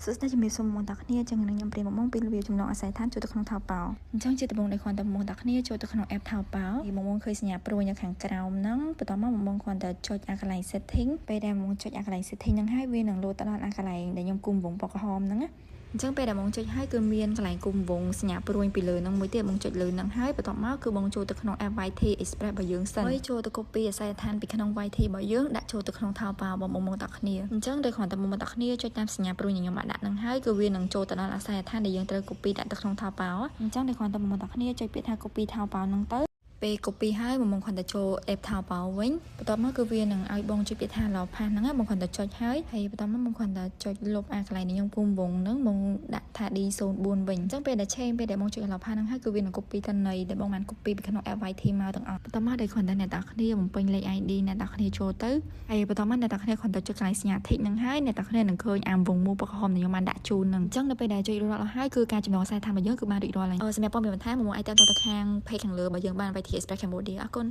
សួស្តីជំរាបសួរបងប្អូនទាំងគ្នាចឹងនឹងខ្ញុំព្រាមមកពីរបៀបចំណងអាស័យដ្ឋានចូលទៅក្នុង Taobao អញ្ចឹងជាដំបូងនៃគ្រាន់តែបងប្អូនទាំងគ្នាចូលទៅក្នុង app Taobao ពីបងប្អូនឃើញសញ្ញាព្រួយនៅខាងក្រោមហ្នឹងបន្ទាប់មកបងប្អូនគ្រាន់តែចុចអាកន្លែង setting ពេលដែលបងប្អូនចុចអាកន្លែង setting ហ្នឹងហើយវានឹងលោតទៅដល់អាកន្លែងដែលខ្ញុំគុំវងពណ៌ក្រហមហ្នឹងណាអញ្ចឹងពេលដែលបងចុចហើយគឺមានកន្លែងគុំវងសញ្ញាព្រួយពីលើហ្នឹងមួយទៀតបងចុចលើហ្នឹងហើយបន្ទាប់មកគឺបងចូលទៅក្នុង app YT Express របស់យើងសិនហើយចូលទៅ copy អាស័យដ្ឋានពីក្នុង YT របស់យើងដាក់ចូលទៅក្នុង Taobao បងប្អូនទាំងគ្នាអញ្ចឹងដោយគ្រាន់តែបងប្អូនទាំងគ្នាចុចតាមសញ្ញាព្រួយដែលខ្ញុំបានដាក់ហ្នឹងហើយគឺវានឹងចូលទៅដល់អាស័យដ្ឋានដែលយើងត្រូវ copy ដាក់ទៅក្នុង Taobao អញ្ចឹងដោយគ្រាន់តែបងប្អូនទាំងគ្នាចុចពាក្យថា copy Taobao ហ្នឹងទៅពេល copy ហើយបងគ្រាន់តែចូល app Taobao វិញបន្ទាប់មកគឺវានឹងឲ្យបងចុចពាក្យថា ឡោផាសហ្នឹងបងគ្រាន់តែចុចហើយបន្ទាប់មកបងគ្រាន់តែចុចលុបអាកន្លែងនេះខ្ញុំគុំវងហ្នឹងបងដាក់ថា D04 វិញអញ្ចឹងពេលដែល change ពេលដែលបងចុចឡោផាសហ្នឹងហើយគឺវានឹង copy ទៅនៃដែលបងបាន copy ពីក្នុង app YT មកទាំងអស់បន្ទាប់មកដោយគ្រាន់តែអ្នកទាំងគ្នាបំពេញលេខ ID អ្នកទាំងគ្នាចូលទៅហើយបន្ទាប់មកអ្នកទាំងគ្នាគ្រាន់តែចុចកន្លែងសញ្ញា tick ហ្នឹងហើយអ្នកទាំងគ្នានឹងឃើញអាវងមូលពណ៌ក្រហមដែលខ្ញុំបានដាក់ជូនហ្នឹងអញ្ចឹងនៅពេលដែលចុចរួចរាល់ហើយគឺការចំណងអាស័យដ្ឋានរបស់យើងគឺបានរួចរាល់ហើយសម្រាប់ព័ត៌មានបន្ថែមបងអាចតាមទៅខាង page ខាងលើរបស់យើងបាន YT Express Cambodia អរគុណ